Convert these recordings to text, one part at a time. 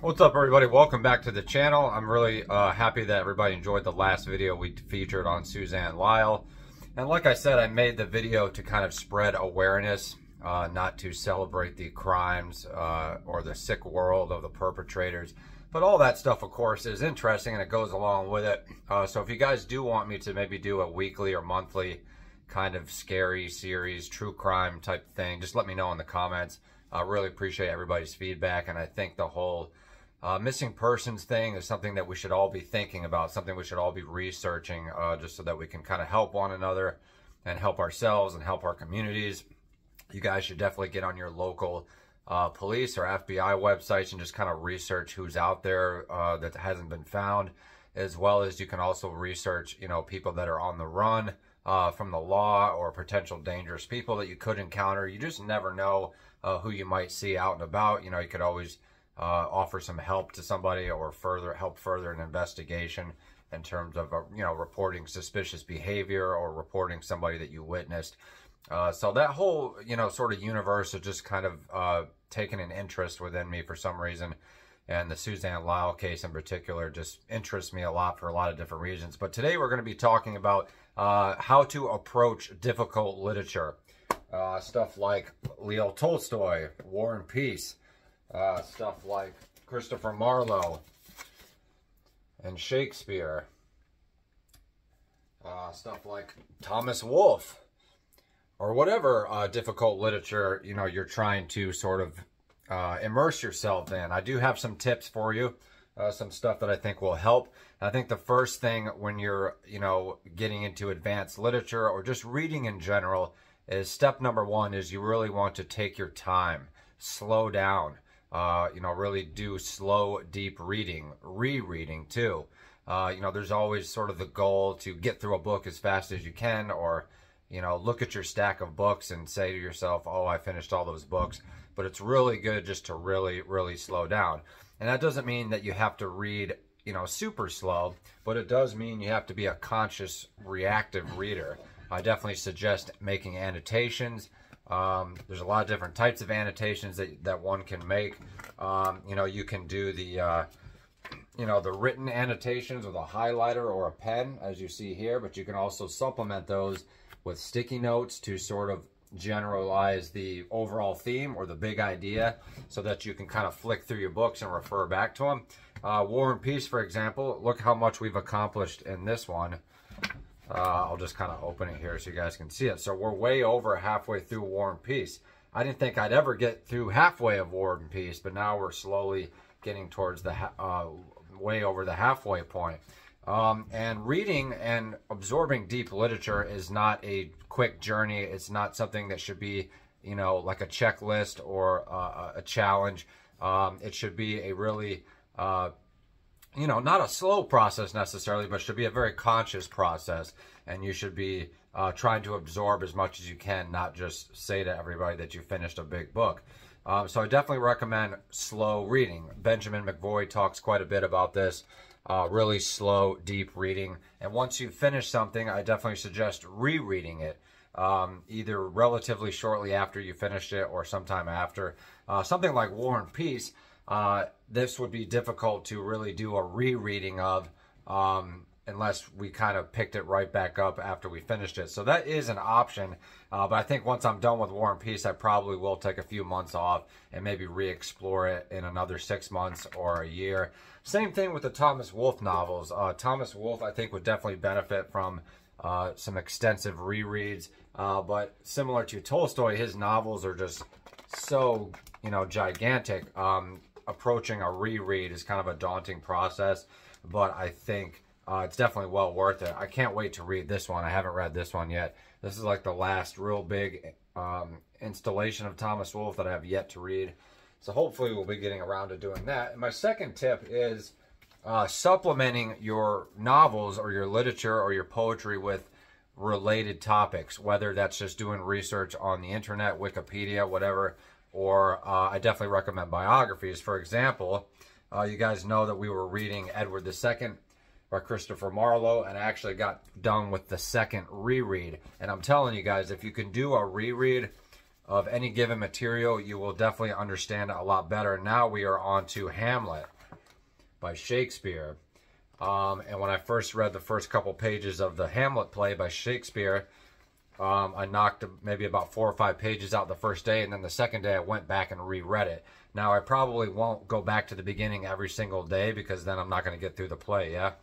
What's up, everybody? Welcome back to the channel. I'm really happy that everybody enjoyed the last video we featured on Suzanne Lyle. And like I said, I made the video to kind of spread awareness, not to celebrate the crimes or the sick world of the perpetrators. But all that stuff, of course, is interesting and it goes along with it. So if you guys do want me to maybe do a weekly or monthly kind of scary series, true crime type thing, just let me know in the comments. I really appreciate everybody's feedback, and I think the whole missing persons thing is something that we should all be thinking about, something we should all be researching, just so that we can kind of help one another and help ourselves and help our communities. You guys should definitely get on your local police or FBI websites and just kind of research who's out there that hasn't been found, as well as you can also research, you know, people that are on the run from the law or potential dangerous people that you could encounter. You just never know who you might see out and about. You know, you could always offer some help to somebody or help further an investigation in terms of, you know, reporting suspicious behavior or reporting somebody that you witnessed. So that whole, you know, sort of universe has just kind of taken an interest within me for some reason. And the Suzanne Lyle case in particular just interests me a lot for a lot of different reasons. But today we're going to be talking about how to approach difficult literature. Stuff like Leo Tolstoy, War and Peace. Stuff like Christopher Marlowe and Shakespeare. Stuff like Thomas Wolfe, or whatever difficult literature, you know, you're trying to sort of immerse yourself in. I do have some tips for you, some stuff that I think will help. I think the first thing when you're, you know, getting into advanced literature or just reading in general is step number one is you really want to take your time, slow down. You know, really do slow, deep reading, rereading too. You know, there's always sort of the goal to get through a book as fast as you can, or, you know, look at your stack of books and say to yourself, oh, I finished all those books. But it's really good just to really, really slow down. And that doesn't mean that you have to read, you know, super slow, but it does mean you have to be a conscious, reactive reader. I definitely suggest making annotations. There's a lot of different types of annotations that one can make. You know, you can do the, you know, the written annotations with a highlighter or a pen, as you see here, but you can also supplement those with sticky notes to sort of generalize the overall theme or the big idea so that you can kind of flick through your books and refer back to them. War and Peace, for example, look how much we've accomplished in this one. I'll just kind of open it here so you guys can see it. So we're way over halfway through War and Peace. I didn't think I'd ever get through halfway of War and Peace, but now we're slowly getting towards the way over the halfway point. And reading and absorbing deep literature is not a quick journey. It's not something that should be, you know, like a checklist or a challenge. It should be a really you know, not a slow process necessarily, but should be a very conscious process. And you should be trying to absorb as much as you can, not just say to everybody that you finished a big book. So I definitely recommend slow reading. Benjamin McVoy talks quite a bit about this, really slow, deep reading. And once you finish something, I definitely suggest rereading it, either relatively shortly after you finished it or sometime after. Something like War and Peace, this would be difficult to really do a rereading of unless we kind of picked it right back up after we finished it. So that is an option, but I think once I'm done with War and Peace, I probably will take a few months off and maybe re-explore it in another 6 months or a year. Same thing with the Thomas Wolfe novels. Thomas Wolfe, I think, would definitely benefit from some extensive rereads, but similar to Tolstoy, his novels are just so, you know, gigantic. Approaching a reread is kind of a daunting process, but I think it's definitely well worth it. I can't wait to read this one. I haven't read this one yet. This is like the last real big installation of Thomas Wolfe that I have yet to read. So hopefully we'll be getting around to doing that. And my second tip is supplementing your novels or your literature or your poetry with related topics, whether that's just doing research on the internet, Wikipedia, whatever, or I definitely recommend biographies. For example, you guys know that we were reading Edward II by Christopher Marlowe, and I actually got done with the second reread. And I'm telling you guys, if you can do a reread of any given material, you will definitely understand it a lot better. Now we are on to Hamlet by Shakespeare. And when I first read the first couple pages of the Hamlet play by Shakespeare, I knocked maybe about 4 or 5 pages out the first day, and then the second day I went back and reread it. Now I probably won't go back to the beginning every single day because then I'm not going to get through the play, yeah?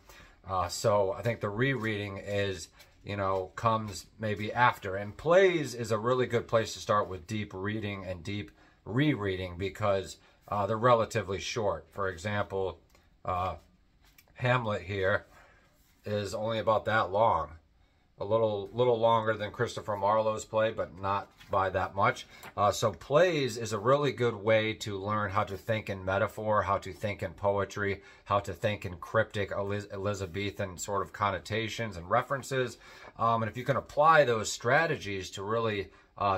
So I think the rereading is, you know, comes maybe after. And plays is a really good place to start with deep reading and deep rereading because they're relatively short. For example, Hamlet here is only about that long. A little longer than Christopher Marlowe's play, but not by that much. So plays is a really good way to learn how to think in metaphor, how to think in poetry, how to think in cryptic Elizabethan sort of connotations and references. And if you can apply those strategies to really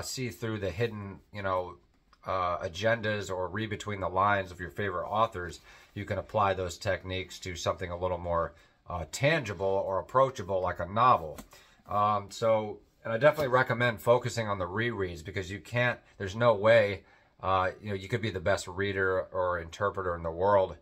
see through the hidden, you know, agendas or read between the lines of your favorite authors, you can apply those techniques to something a little more tangible or approachable like a novel. And I definitely recommend focusing on the rereads because you can't, there's no way, you know, you could be the best reader or interpreter in the world,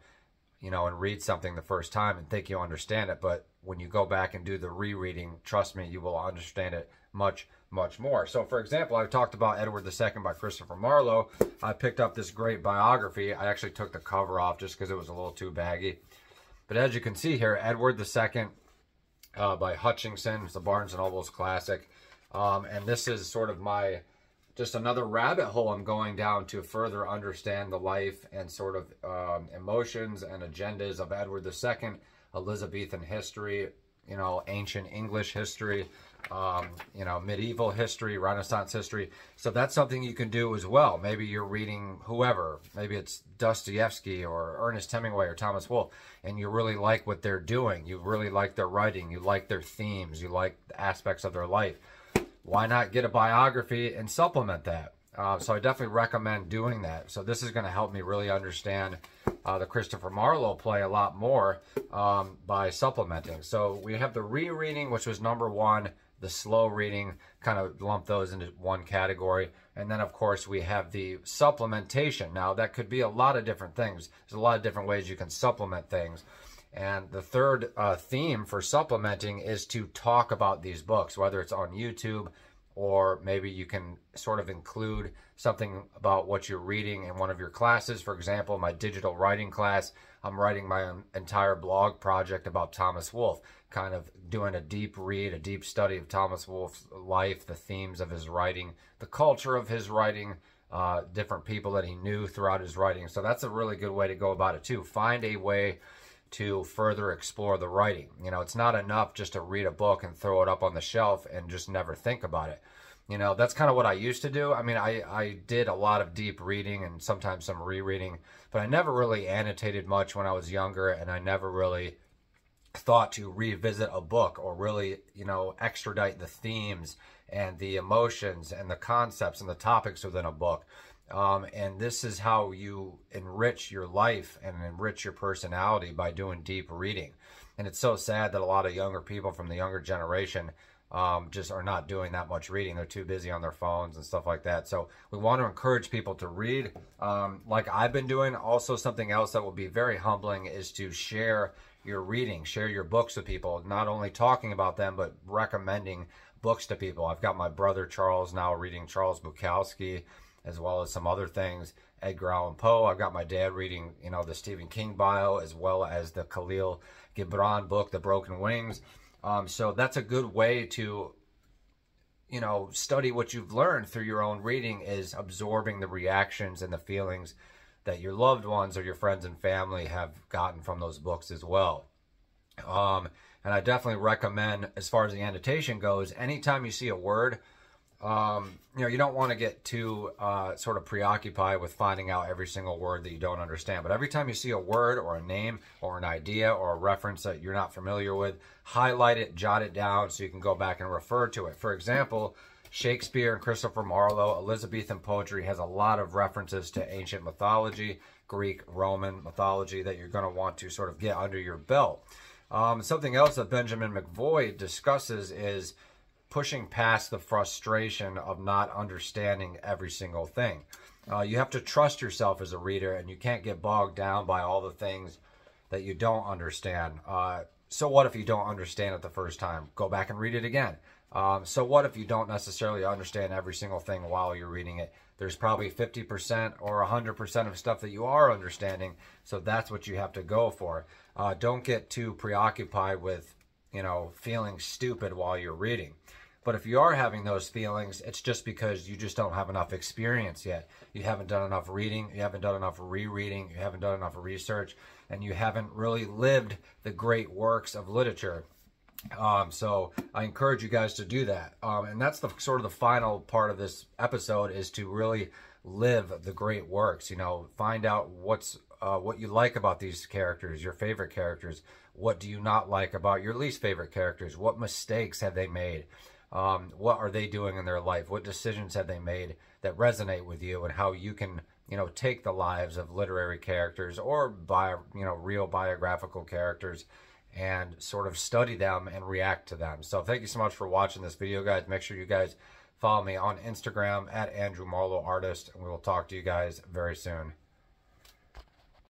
you know, and read something the first time and think you understand it. But when you go back and do the rereading, trust me, you will understand it much, much more. So, for example, I talked about Edward II by Christopher Marlowe. I picked up this great biography. I actually took the cover off just because it was a little too baggy. But as you can see here, Edward II by Hutchinson. It's a Barnes & Noble's classic. And this is sort of my, just another rabbit hole I'm going down to further understand the life and sort of emotions and agendas of Edward II, Elizabethan history, you know, ancient English history, you know, medieval history, Renaissance history. So that's something you can do as well. Maybe you're reading whoever, maybe it's Dostoevsky or Ernest Hemingway or Thomas Wolfe, and you really like what they're doing. You really like their writing. You like their themes. You like the aspects of their life. Why not get a biography and supplement that? So I definitely recommend doing that. So this is going to help me really understand the Christopher Marlowe play a lot more by supplementing. So we have the rereading, which was #1, the slow reading, kind of lump those into one category. And then, of course, we have the supplementation. Now, that could be a lot of different things. There's a lot of different ways you can supplement things. And the third theme for supplementing is to talk about these books, whether it's on YouTube or maybe you can sort of include something about what you're reading in one of your classes. For example, my digital writing class, I'm writing my entire blog project about Thomas Wolfe, kind of doing a deep read, a deep study of Thomas Wolfe's life, the themes of his writing, the culture of his writing, different people that he knew throughout his writing. So that's a really good way to go about it too. Find a way to further explore the writing. You know, it's not enough just to read a book and throw it up on the shelf and just never think about it. You know, that's kind of what I used to do. I mean, I did a lot of deep reading and sometimes some rereading, but I never really annotated much when I was younger, and I never really thought to revisit a book or really, you know, extradite the themes and the emotions and the concepts and the topics within a book. And this is how you enrich your life and enrich your personality, by doing deep reading. And it's so sad that a lot of younger people from the younger generation just are not doing that much reading. They're too busy on their phones and stuff like that. So we want to encourage people to read like I've been doing. Also, something else that will be very humbling is to share your reading, share your books with people, not only talking about them, but recommending books to people. I've got my brother Charles now reading Charles Bukowski, as well as some other things, Edgar Allan Poe. I've got my dad reading, you know, the Stephen King bio, as well as the Khalil Gibran book, The Broken Wings. So that's a good way to, you know, study what you've learned through your own reading, is absorbing the reactions and the feelings that your loved ones or your friends and family have gotten from those books as well. And I definitely recommend, as far as the annotation goes, anytime you see a word, you know, you don't want to get too sort of preoccupied with finding out every single word that you don't understand. But every time you see a word or a name or an idea or a reference that you're not familiar with, highlight it, jot it down so you can go back and refer to it. For example, Shakespeare and Christopher Marlowe, Elizabethan poetry has a lot of references to ancient mythology, Greek, Roman mythology, that you're going to want to sort of get under your belt. Something else that Benjamin McVoy discusses is pushing past the frustration of not understanding every single thing. You have to trust yourself as a reader, and you can't get bogged down by all the things that you don't understand. So what if you don't understand it the first time? Go back and read it again. So what if you don't necessarily understand every single thing while you're reading it? There's probably 50% or 100% of stuff that you are understanding, so that's what you have to go for. Don't get too preoccupied with, you know, feeling stupid while you're reading. But if you are having those feelings, it's just because you just don't have enough experience yet. You haven't done enough reading, you haven't done enough rereading, you haven't done enough research, and you haven't really lived the great works of literature. So I encourage you guys to do that. And that's the sort of the final part of this episode, is to really live the great works. You know, find out what you like about these characters, your favorite characters. What do you not like about your least favorite characters? What mistakes have they made? What are they doing in their life? What decisions have they made that resonate with you, and how you can, you know, take the lives of literary characters or real biographical characters and sort of study them and react to them. So thank you so much for watching this video, guys. Make sure you guys follow me on Instagram at Andrew Marlowe Artist, and we will talk to you guys very soon.